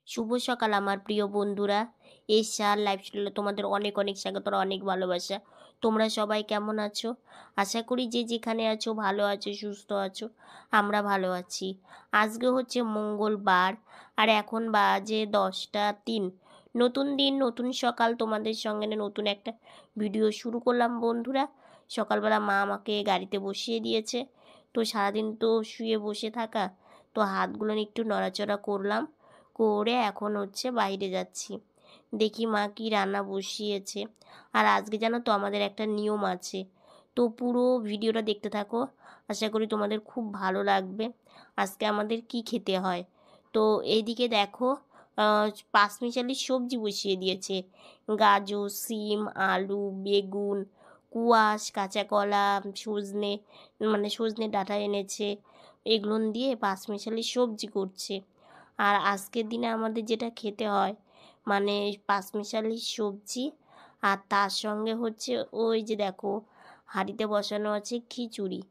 শুভ সকাল আমার প্রিয় বন্ধুরা। এশার লাইফস্টাইলে তোমাদের অনেক অনেক স্বাগত আর অনেক ভালোবাসা। তোমরা সবাই কেমন আছো? আশা করি যে যেখানে আছো ভালো আছো, সুস্থ আছো। আমরা ভালো আছি। আজকে হচ্ছে মঙ্গলবার আর এখন বাজে 10টা 3। নতুন দিন, নতুন সকাল, তোমাদের সঙ্গে নতুন একটা ভিডিও শুরু করলাম বন্ধুরা। সকালবেলা মা আমাকে গাড়িতে বসিয়ে দিয়েছে। তো সারাদিন তো শুয়ে বসে থাকা, তো হাতগুলো একটু নড়াচড়া করলাম, করে এখন হচ্ছে বাইরে যাচ্ছি। দেখি মা কি রান্না বসিয়েছে। আর আজকে জানো তো আমাদের একটা নিয়ম আছে। তো পুরো ভিডিওটা দেখতে থাকো, আশা করি তোমাদের খুব ভালো লাগবে। আজকে আমাদের কি খেতে হয়। তো এইদিকে দেখো, পাঁচমিশালি সবজি বসিয়ে দিয়েছে। গাজর, সিম, আলু, বেগুন, কুয়াশ, কাঁচা কলা, সজনে, সজনে ডাঁটা এনেছে। এগুলো দিয়ে পাঁচমিশালি সবজি করছে। আর আজকের দিনে আমাদের যেটা খেতে হয়, পাঁচমিশালি সবজি, আর তার সঙ্গে হচ্ছে ওই যে দেখো হাঁড়িতে বসানো আছে খিচুড়ি।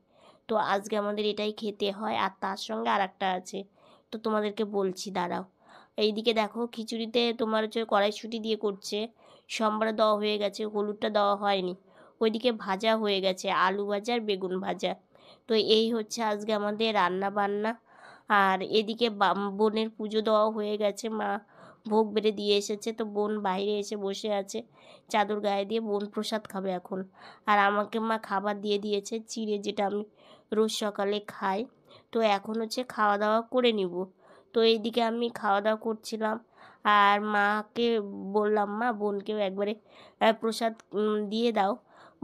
তো আজকে আমাদের এটাই খেতে হয়। আর তার সঙ্গে আর একটা আছে, তো তোমাদেরকে বলছি দাঁড়াও। এইদিকে দেখো খিচুড়িতে তোমার হচ্ছে কড়াইশুঁটি দিয়ে করছে। সম্বরা দেওয়া হয়ে গেছে, হলুদটা দেওয়া হয়নি। ওইদিকে ভাজা হয়ে গেছে, আলু ভাজা আর বেগুন ভাজা। তো এই হচ্ছে আজকে আমাদের রান্না বান্না। আর এদিকে বোনের পুজো দেওয়া হয়ে গেছে, মা ভোগ বেড়ে দিয়ে এসেছে। তো বোন বাইরে এসে বসে আছে চাদর গায়ে দিয়ে, বোন প্রসাদ খাবে এখন। আর আমাকে মা খাবার দিয়ে দিয়েছে চিড়ে, যেটা আমি রোজ সকালে খাই। তো এখন হচ্ছে খাওয়া দাওয়া করে নিব। তো এইদিকে আমি খাওয়া দাওয়া করছিলাম আর মাকে বললাম, মা বোনকেও একবারে প্রসাদ দিয়ে দাও।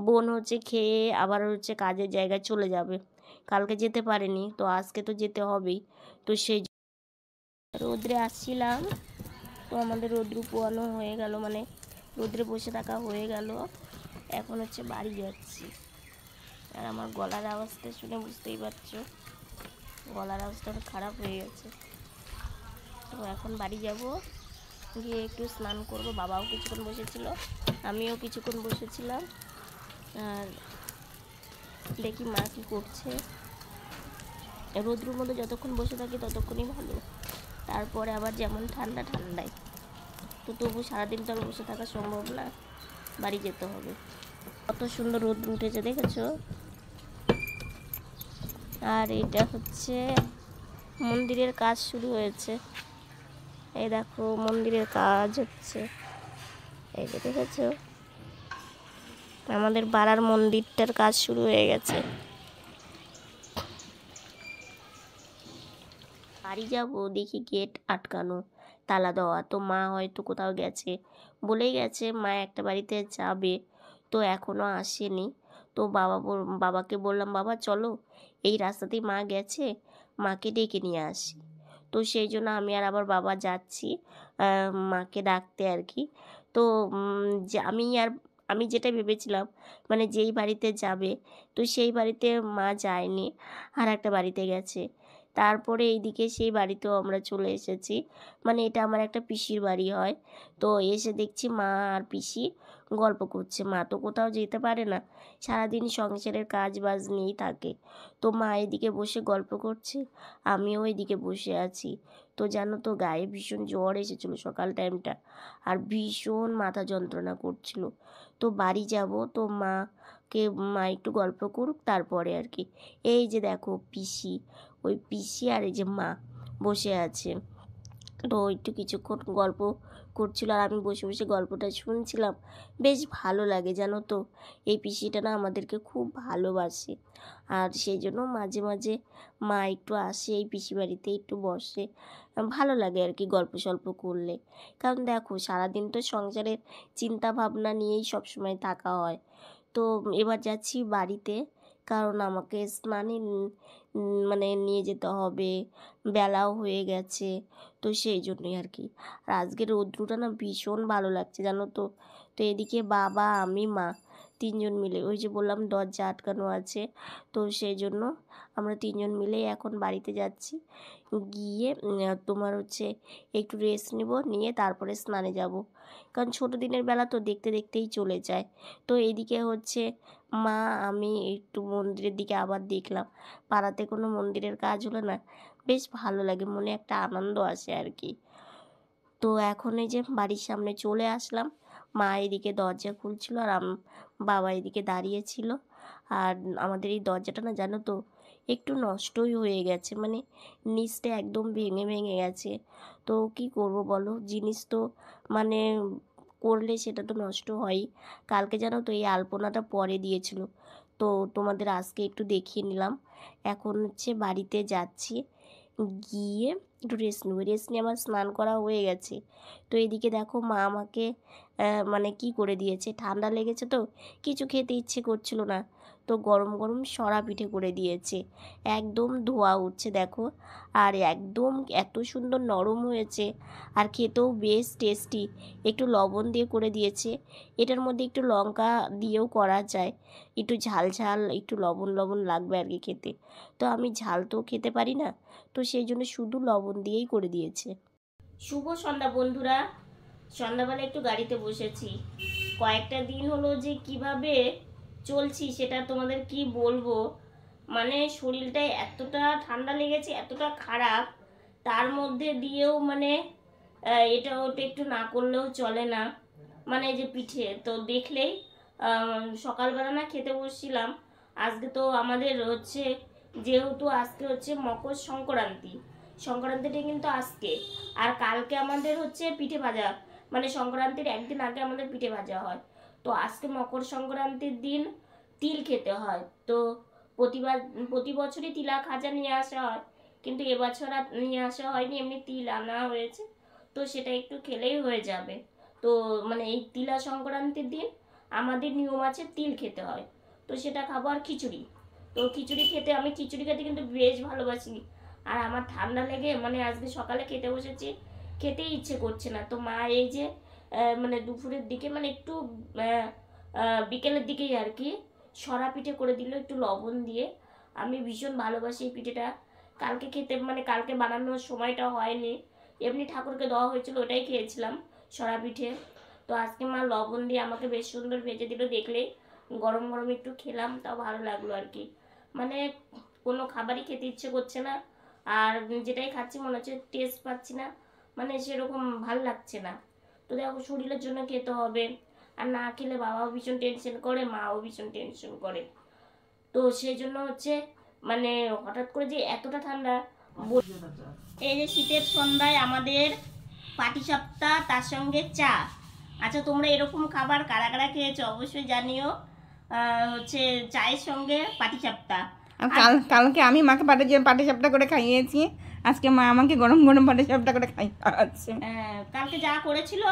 বোন হচ্ছে খেয়ে আবার হচ্ছে কাজের জায়গায় চলে যাবে। কালকে যেতে পারেনি, তো আজকে তো যেতে হবেই। তো সেই রোদ্রে আসছিলাম, তো আমাদের রোদ্রু পোয়ানো হয়ে গেল, রোদ্রে বসে থাকা হয়ে গেল। এখন হচ্ছে বাড়ি যাচ্ছি। আর আমার গলার আওয়াজটা শুনে বুঝতেই পারছো, গলার আওয়াজটা খারাপ হয়ে গেছে। তো এখন বাড়ি যাব, গিয়ে একটু স্নান করব। বাবাও কিছুক্ষণ বসেছিল, আমিও কিছুক্ষণ বসেছিলাম। আর দেখি মা কী করছে। রোদ্রুর মধ্যে যতক্ষণ বসে থাকি ততক্ষণই ভালো, তারপরে আবার যেমন ঠান্ডা ঠান্ডায়। তো তবু সারাদিন তো আর বসে থাকা সম্ভব না, বাড়ি যেতে হবে। কত সুন্দর রোদ্র উঠেছে দেখেছো। আর এটা হচ্ছে মন্দিরের কাজ শুরু হয়েছে। এই দেখো মন্দিরের কাজ হচ্ছে, এই যে দেখেছো আমাদের পাড়ার মন্দিরটার কাজ শুরু হয়ে গেছে। বাড়ি যাব, দেখি গেট আটকানো, তালা দেওয়া। তো মা হয়তো কোথাও গেছে, বলেই গেছে মা একটা বাড়িতে যাবে, তো এখনও আসেনি। তো বাবাকে বললাম, বাবা চলো এই রাস্তাতেই মা গেছে, মাকে ডেকে নিয়ে আসি। তো সেই জন্য আমি আর আবার বাবা যাচ্ছি মাকে ডাকতে আর কি। তো যে আমি যেটা ভেবেছিলাম, যেই বাড়িতে যাবে, তো সেই বাড়িতে মা যায়নি, আর একটা বাড়িতে গেছে। তারপরে এইদিকে সেই বাড়িতেও আমরা চলে এসেছি। এটা আমার একটা পিসির বাড়ি হয়। তো এসে দেখছি মা আর পিসি গল্প করছে। মা তো কোথাও যেতে পারে না, সারাদিন সংসারের কাজ বাজ নিয়েই থাকে। তো মা এদিকে বসে গল্প করছে, আমিও এদিকে বসে আছি। তো জানো তো গায়ে ভীষণ জ্বর এসেছিলো সকাল টাইমটা, আর ভীষণ মাথা যন্ত্রণা করছিল। তো বাড়ি যাব, তো মা একটু গল্প করুক তারপরে আর কি। এই যে দেখো পিসি, ওই পিসি আর এই যে মা বসে আছে। তো একটু কিছুক্ষণ গল্প করছিল আর আমি বসে বসে গল্পটা শুনছিলাম। বেশ ভালো লাগে জানো তো, এই পিসিটা না আমাদেরকে খুব ভালোবাসে। আর সেই জন্য মাঝে মাঝে মা একটু আসে এই পিসি বাড়িতে, একটু বসে। ভালো লাগে আর কি গল্প সল্প করলে। কারণ দেখো সারাদিন তো সংসারের চিন্তা ভাবনা নিয়েই সবসময় থাকা হয়। তো এবার যাচ্ছি বাড়িতে, কারণ আমাকে স্নানে নিয়ে যেতে হবে, বেলাও হয়ে গেছে। তো সেই জন্যই আর কি। আর আজকের রৌদ্রটা না ভীষণ ভালো লাগছে জানো তো। তো এদিকে বাবা, আমি, মা তিনজন মিলে, ওই যে বললাম দরজা আটকানো আছে, তো সেই জন্য আমরা তিনজন মিলেই এখন বাড়িতে যাচ্ছি। গিয়ে তোমার হচ্ছে একটু রেস্ট নিয়ে তারপরে স্নানে যাব। কারণ ছোটো দিনের বেলা তো দেখতে দেখতেই চলে যায়। তো এদিকে হচ্ছে মা আমি একটু মন্দিরের দিকে আবার দেখলাম। পাড়াতে কোনো মন্দিরের কাজ হলো না, বেশ ভালো লাগে, মনে একটা আনন্দ আসে আর কি। তো এখন এই যে বাড়ির সামনে চলে আসলাম। মা এদিকে দরজা খুলছিল আর বাবা এদিকে দাঁড়িয়েছিল। আর আমাদের এই দরজাটা না জানো তো একটু নষ্টই হয়ে গেছে, মানে নিচটা একদম ভেঙে ভেঙে গেছে। তো কি করব বলো, জিনিস তো মানে করলে সেটা তো নষ্ট হয়ই। কালকে জানো তো এই আলপনাটা পরে দিয়েছিল, তো তোমাদের আজকে একটু দেখিয়ে নিলাম। এখন হচ্ছে বাড়িতে যাচ্ছি, গিয়ে একটু রেস্ট নেবো। রেস্ট নিয়ে আমার স্নান করা হয়ে গেছে। তো এদিকে দেখো মা আমাকে মানে কি করে দিয়েছে, ঠান্ডা লেগেছে তো কিছু খেতে ইচ্ছে করছিল না, তো গরম গরম সরা পিঠে করে দিয়েছে। একদম ধোয়া উঠছে দেখো, আর একদম এত সুন্দর নরম হয়েছে, আর খেতেও বেশ টেস্টি। একটু লবণ দিয়ে করে দিয়েছে, এটার মধ্যে একটু লঙ্কা দিয়েও করা যায়, একটু ঝাল ঝাল একটু লবণ লবণ লাগবে আর কি খেতে। তো আমি ঝাল তো খেতে পারি না, তো সেই জন্য শুধু লবণ দিয়েই করে দিয়েছে। শুভ সন্ধ্যা বন্ধুরা, সন্ধ্যাবেলা একটু গাড়িতে বসেছি। কয়েকটা দিন হলো যে কিভাবে চলছি সেটা তোমাদের কি বলবো, মানে শরীরটা এতটা ঠান্ডা লেগেছে, এতটা খারাপ, তার মধ্যে দিয়েও মানে এটা ওটা একটু না করলেও চলে না। মানে যে পিঠে তো দেখলেই সকালবেলা না খেতে বসছিলাম। আজকে তো আমাদের হচ্ছে, যেহেতু আজকে হচ্ছে মকর সংক্রান্তি, সংক্রান্তিটা কিন্তু আজকে, আর কালকে আমাদের হচ্ছে পিঠে ভাজা, মানে সংক্রান্তির একদিন আগে আমাদের পিঠে ভাজা হয়। তো আজকে মকর সংক্রান্তির দিন তিল খেতে হয়। তো প্রতি বছরই তিলা খাজা নিয়ে আসা হয়, কিন্তু এবছর আর নিয়ে আসা হয়নি, এমনি তিল আনা হয়েছে, তো সেটা একটু খেলেই হয়ে যাবে। তো মানে এই তিলা সংক্রান্তির দিন আমাদের নিয়ম আছে তিল খেতে হয়, তো সেটা খাবো। আর খিচুড়ি, তো খিচুড়ি খেতে, আমি খিচুড়ি খেতে কিন্তু বেশ ভালোবাসি। আর আমার ঠান্ডা লেগে মানে আজকে সকালে খেতে বসেছি, খেতেই ইচ্ছে করছে না। তো মা এই যে মানে দুপুরের দিকে, মানে একটু বিকেলের দিকেই আর কি সরা পিঠে করে দিল একটু লবণ দিয়ে। আমি ভীষণ ভালোবাসি এই পিঠেটা। কালকে খেতে, মানে কালকে বানানোর সময়টা হয়নি, এমনি ঠাকুরকে দেওয়া হয়েছিল, ওটাই খেয়েছিলাম সরা পিঠে। তো আজকে মা লবণ দিয়ে আমাকে বেশ সুন্দর ভেজে দিল, দেখলে গরম গরম একটু খেলাম, তাও ভালো লাগলো আর কি। মানে কোনো খাবারই খেতে ইচ্ছে করছে না, আর যেটাই খাচ্ছি মনে হচ্ছে টেস্ট পাচ্ছি না, মানে সেরকম ভাল লাগছে না। তো দেখো শরীরের জন্য খেতে হবে, আর না খেলে বাবাও ভীষণ টেনশন করে, মাও ভীষণ টেনশন করে। তো সেই জন্য হচ্ছে মানে হঠাৎ করে যে এতটা ঠান্ডা, এই যে শীতের সন্ধ্যায় আমাদের পাটিসাপটা, তার সঙ্গে চা। আচ্ছা তোমরা এরকম খাবার কারা কারা খেয়েছো অবশ্যই জানিও। হচ্ছে চায়ের সঙ্গে পাটিসাপটা। কালকে আমি মাকে পাটিসাপটা করে খাইয়েছি, আজকে মা আমাকে গরম গরম পাটিসাপটা করে খাওয়াচ্ছে। কালকে যা করেছিল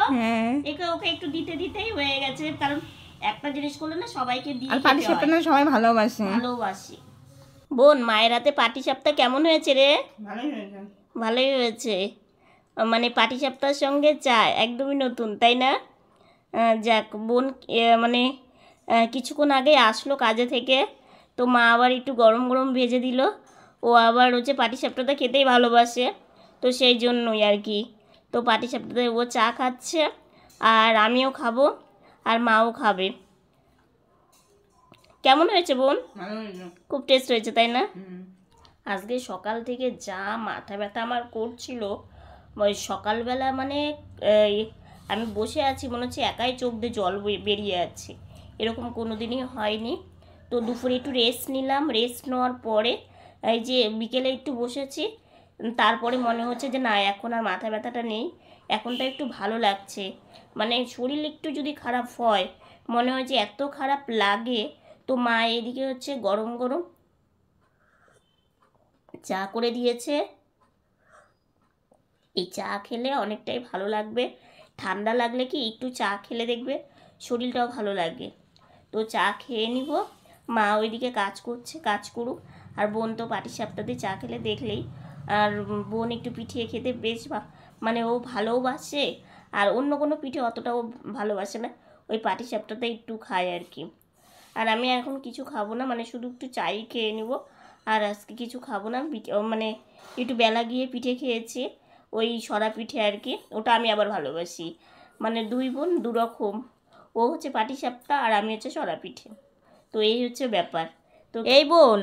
একে ওকে একটু দিতে দিতেই হয়ে গেছে, কারণ একটা জিনিস করলে না সবাইকে দিয়ে, আর পাটিসাপটা না সবাই ভালোবাসে। বোন, মায়ের হাতে পাটিসাপটা কেমন হয়েছে রে? ভালোই হয়েছে। ভালোই হয়েছে, মানে পাটিসাপটার সঙ্গে চা একদমই নতুন, তাই না? যাক বোন, মানে কিছুক্ষণ আগে আসলো কাজে থেকে, তো মা আবার একটু গরম গরম ভেজে দিল। ও আবার হচ্ছে পাটিসাপটাটা খেতেই ভালোবাসে, তো সেই জন্যই আর কি। তো পাটিসাপটাতে ও চা খাচ্ছে, আর আমিও খাবো, আর মাও খাবে। কেমন হয়েছে বোন? খুব টেস্ট হয়েছে তাই না? আজকে সকাল থেকে যা মাথা ব্যথা আমার করছিল, ওই সকালবেলা মানে আমি বসে আছি, মনে হচ্ছে একাই চোখ দিয়ে জল বেরিয়ে যাচ্ছে, এরকম কোনো দিনই হয়নি। তো দুপুরে একটু রেস্ট নিলাম, রেস্ট নেওয়ার পরে এই যে বিকেলে একটু বসেছি, তারপরে মনে হচ্ছে যে না এখন আর মাথা ব্যথাটা নেই, এখনটা একটু ভালো লাগছে। মানে শরীর একটু যদি খারাপ হয়, মনে হয় যে এত খারাপ লাগে। তো মা এদিকে হচ্ছে গরম গরম চা করে দিয়েছে, এই চা খেলে অনেকটাই ভালো লাগবে। ঠান্ডা লাগলে কি একটু চা খেলে দেখবে শরীরটাও ভালো লাগে। তো চা খেয়ে নিব, মা ওইদিকে কাজ করছে, কাজ করুক। আর বোন তো পাটিসাপটাতে চা খেলে দেখলেই, আর বোন একটু পিঠে খেতে বেশ মানে ও ভালোবাসে, আর অন্য কোনো পিঠে অতটাও ভালোবাসে না, ওই পাটিসাপটাতে একটু খায় আর কি। আর আমি এখন কিছু খাবো না, মানে শুধু একটু চাই খেয়ে নিব, আর আজকে কিছু খাবো না। মানে একটু বেলা গিয়ে পিঠে খেয়েছি, ওই সরা পিঠে আর কি, ওটা আমি আবার ভালোবাসি। মানে দুই বোন দু রকম, ও হচ্ছে পাটিসাপটা আর আমি হচ্ছে সরা পিঠে। তো এই হচ্ছে ব্যাপার। তো এই বোন,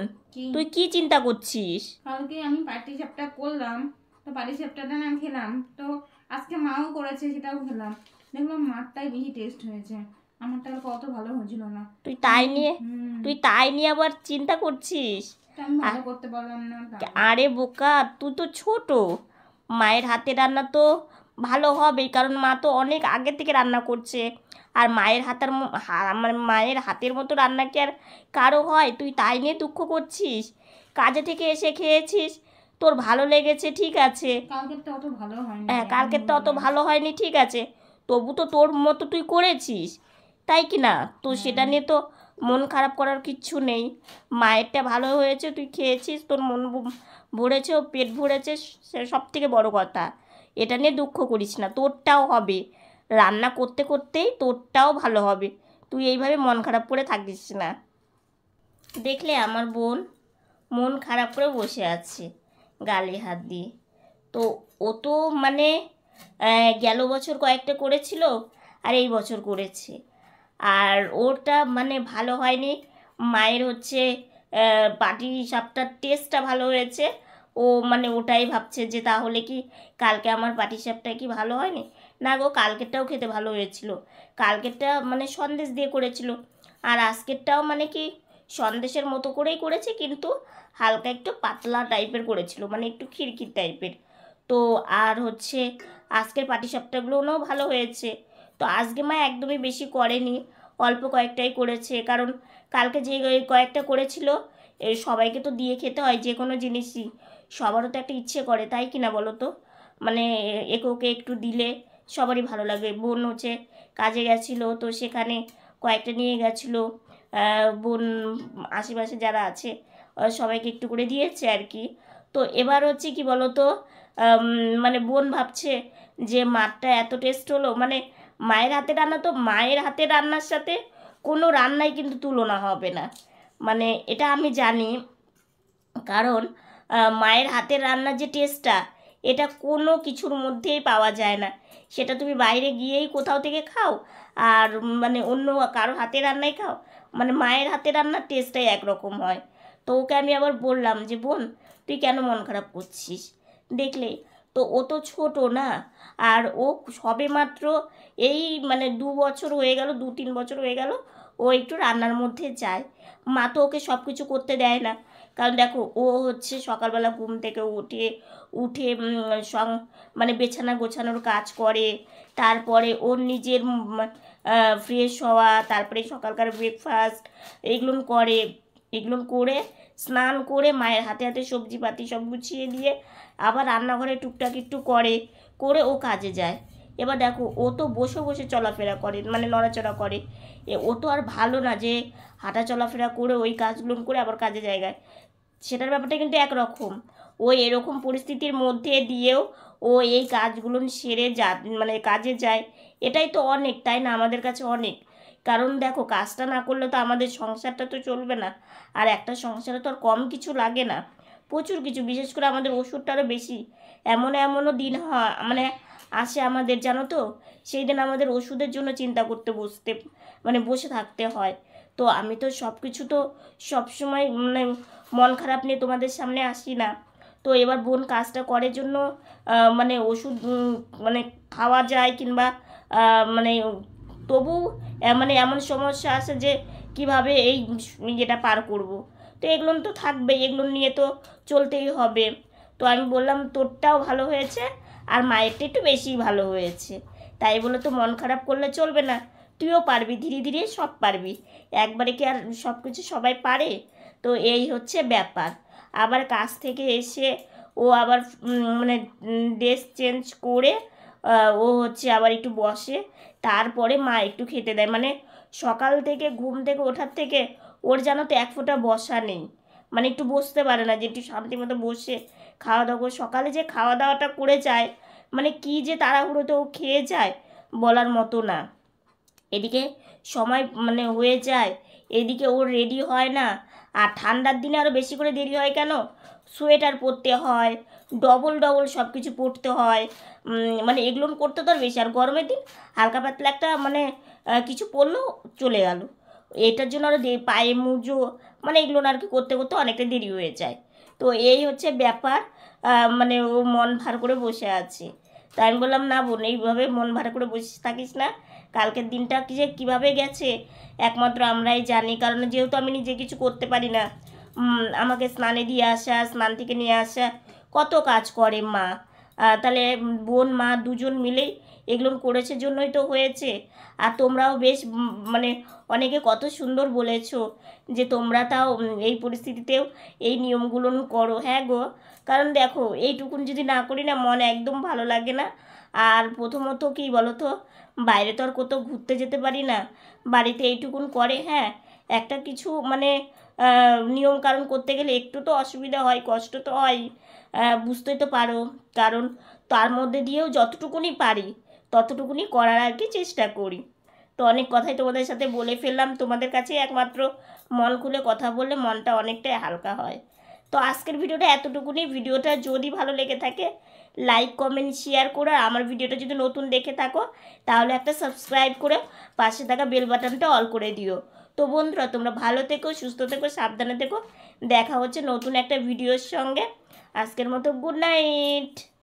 তুই কি চিন্তা করছিস? কালকে আমি পাটিসাপটা করলাম, তো পাটিসাপটাটা না খেলাম, তো আজকে মাও করেছে, সেটাও খেলাম, দেখলাম মারটাই বেশি টেস্ট হয়েছে, আমারটা আর কত ভালো হয়েছিল না। তুই তাই নিয়ে আবার চিন্তা করছিস? আমি ভালো করতে পারলাম না। আরে বোকা, তুই তো ছোট, মায়ের হাতে রান্না তো ভালো হবেই, কারণ মা তো অনেক আগে থেকে রান্না করছে। আর মানে মায়ের হাতের মতো রান্না কি আর কারো হয়? তুই তাই নিয়ে দুঃখ করছিস? কাজে থেকে এসে খেয়েছিস, তোর ভালো লেগেছে, ঠিক আছে। কালকেরটা অত ভালো হয়নি। হ্যাঁ, কালকের তো অত ভালো হয়নি, ঠিক আছে, তবু তো তোর মতো তুই করেছিস, তাই কি না? তো সেটা নিয়ে তো মন খারাপ করার কিচ্ছু নেই। মায়েরটা ভালো হয়েছে, তুই খেয়েছিস, তোর মন ভরেছে, ও পেট ভরেছে, সে সব থেকে বড় কথা। এটা নিয়ে দুঃখ করিস না, তোরটাও হবে, রান্না করতে করতেই তোরটাও ভালো হবে। তুই এইভাবে মন খারাপ করে থাকিস না। দেখলে আমার বোন মন খারাপ করে বসে আছে গালে হাত দিয়ে। তো ও তো মানে গেল বছর কয়েকটা করেছিল, আর এই বছর করেছে, আর ওরটা মানে ভালো হয়নি। মায়ের হচ্ছে পাটি সাপটার টেস্টটা ভালো হয়েছে, ও মানে ওটাই ভাবছে যে তাহলে কি কালকে আমার পাটি সাপটা কি ভালো হয়নি? না গো, কালকেরটাও খেতে ভালো হয়েছিল। কালকেরটা মানে সন্দেশ দিয়ে করেছিল, আর আজকেরটাও মানে কি সন্দেশের মতো করেই করেছে, কিন্তু হালকা একটু পাতলা টাইপের করেছিল, মানে একটু খিরখির টাইপের। তো আর হচ্ছে আজকের পাটিসাপটাগুলোও ভালো হয়েছে। তো আজকে মা একদমই বেশি করেনি, অল্প কয়েকটাই করেছে, কারণ কালকে যে কয়েকটা করেছিল সবাইকে তো দিয়ে খেতে হয়, যে কোনো জিনিসই সবারও তো একটা ইচ্ছে করে, তাই কিনা বলো তো? মানে একে একটু দিলে সবারই ভালো লাগে। বোন হচ্ছে কাজে গেছিলো, তো সেখানে কয়েকটা নিয়ে গেছিলো, বোন আশেপাশে যারা আছে সবাইকে একটু করে দিয়েছে আর কি। তো এবার হচ্ছে কি বলো তো, মানে বোন ভাবছে যে মারটা এত টেস্ট হলো, মানে মায়ের হাতে রান্না, তো মায়ের হাতে রান্নার সাথে কোনো রান্নাই কিন্তু তুলনা হবে না, মানে এটা আমি জানি। কারণ মায়ের হাতের রান্নার যে টেস্টটা, এটা কোনো কিছুর মধ্যেই পাওয়া যায় না। সেটা তুমি বাইরে গিয়েই কোথাও থেকে খাও, আর মানে অন্য কারো হাতে রান্নাই খাও, মানে মায়ের হাতে রান্নার টেস্টটাই একরকম হয়। তো ওকে আমি আবার বললাম যে বোন, তুই কেন মন খারাপ করছিস? দেখলে তো, ও তো ছোট না, আর ও সবে মাত্র এই মানে 2 বছর হয়ে গেল, 2-3 বছর হয়ে গেল ও একটু রান্নার মধ্যে যায়। মা তো ওকে সব কিছু করতে দেয় না, কারণ দেখো ও হচ্ছে সকালবেলা ঘুম থেকে উঠে উঠে মানে বিছানা গোছানোর কাজ করে, তারপরে ওর নিজের ফ্রেশ হওয়া, তারপরে সকালকার ব্রেকফাস্ট এগুলো করে, এগুলো করে স্নান করে মায়ের হাতে হাতে সবজি পাতি সব গুছিয়ে দিয়ে আবার রান্নাঘরে টুকটাক একটু করে করে ও কাজে যায়। এবার দেখো ও তো বসে বসে চলাফেরা করে, মানে নড়াচড়া করে, ও তো আর ভালো না যে হাঁটা চলাফেরা করে ওই কাজগুলো করে আবার কাজে জায়গায়, সেটার ব্যাপারটা কিন্তু একরকম। ও এরকম পরিস্থিতির মধ্যে দিয়েও ও এই কাজগুলো সেরে মানে কাজে যায়, এটাই তো অনেক, তাই না? আমাদের কাছে অনেক। কারণ দেখো কাজটা না করলে তো আমাদের সংসারটা তো চলবে না, আর একটা সংসারে তো আর কম কিছু লাগে না, প্রচুর কিছু, বিশেষ করে আমাদের ওষুধটা আরও বেশি। এমনও দিন হয় মানে আসে আমাদের, জানো তো, সেই দিন আমাদের ওষুধের জন্য চিন্তা করতে মানে বসে থাকতে হয়। তো আমি তো সব কিছু তো সবসময় মানে মন খারাপ নিয়ে তোমাদের সামনে আসি না। তো এবার বোন কাজটা করার জন্য মানে ওষুধ মানে খাওয়া যায়, কিংবা মানে তবু মানে এমন সমস্যা আসে যে কিভাবে এই ইয়েটা পার করব। তো এগুলো তো থাকবে, এগুলো নিয়ে তো চলতেই হবে। তো আমি বললাম তোরটাও ভালো হয়েছে, আর মায়েরটা একটু বেশিই ভালো হয়েছে, তাই বলে তো মন খারাপ করলে চলবে না। তুইও পারবি, ধীরে ধীরে সব পারবি, একবারে কি আর সব কিছু সবাই পারে? তো এই হচ্ছে ব্যাপার। আবার কাজ থেকে এসে ও আবার মানে ড্রেস চেঞ্জ করে ও হচ্ছে আবার একটু বসে, তারপরে মা একটু খেতে দেয়। মানে সকাল থেকে ঘুম থেকে ওঠার থেকে ওর জানো তো এক ফোঁটা বসা নেই, মানে একটু বসতে পারে না যে একটু শান্তি মতো বসে খাওয়া দাওয়া করে। সকালে যে খাওয়া দাওয়াটা করে যায়, মানে কি যে তাড়াহুড়োতে ও খেয়ে যায় বলার মতো না। এদিকে সময় মানে হয়ে যায়, এদিকে ওর রেডি হয় না, আর ঠান্ডার দিনে আরও বেশি করে দেরি হয় কেন, সোয়েটার পরতে হয়, ডবল ডবল সব কিছু পরতে হয়, মানে এগুলো করতে তো আর বেশি। আর গরমের দিন হালকা পাতলা একটা মানে কিছু পরলেও চলে গেল, এটার জন্য আরও পায়ে মুজো, মানে এগুলো আর কি করতে করতে অনেকটা দেরি হয়ে যায়। তো এই হচ্ছে ব্যাপার, মানে ও মন ভার করে বসে আছে। তাই আমি বললাম না বোন, এইভাবে মন ভাড়া করে বসে থাকিস না, কালকের দিনটা যে কীভাবে গেছে একমাত্র আমরাই জানি, কারণ যেহেতু আমি নিজে কিছু করতে পারি না। আমাকে স্নানে দিয়ে আসা, স্নান থেকে নিয়ে আসা, কত কাজ করে মা। তাহলে বোন মা দুজন মিলেই এগুলো করেছে জন্যই তো হয়েছে। আর তোমরাও বেশ মানে অনেকে কত সুন্দর বলেছো যে তোমরা তাও এই পরিস্থিতিতেও এই নিয়মগুলো করো। হ্যাঁ গো, কারণ দেখো এইটুকুন যদি না করি না মন একদম ভালো লাগে না। আর প্রথমত কী বলো তো, বাইরে তো আর কোথাও ঘুরতে যেতে পারি না, বাড়িতে এইটুকুন করে। হ্যাঁ, একটা কিছু মানে নিয়ম কারণ করতে গেলে একটু তো অসুবিধা হয়, কষ্ট তো হয়, বুঝতেই তো পারো। কারণ তার মধ্যে দিয়েও যতটুকুনি পারি ততটুকুনি করার আর কি চেষ্টা করি। তো অনেক কথাই তোমাদের সাথে বলে ফেললাম, তোমাদের কাছে একমাত্র মন খুলে কথা বললে মনটা অনেকটাই হালকা হয়। তো আজকের ভিডিওটা এতটুকুনি। ভিডিওটা যদি ভালো লেগে থাকে লাইক কমেন্ট শেয়ার করো, আর আমার ভিডিওটা যদি নতুন দেখে থাকো তাহলে একটা সাবস্ক্রাইব করে পাশে থাকা বেল বাটনটা অল করে দিও। তো বন্ধুরা তোমরা ভালো থেকো, সুস্থ থেকো, সাবধানে থেকো। দেখা হচ্ছে নতুন একটা ভিডিওর সঙ্গে। আজকের মতো গুড নাইট।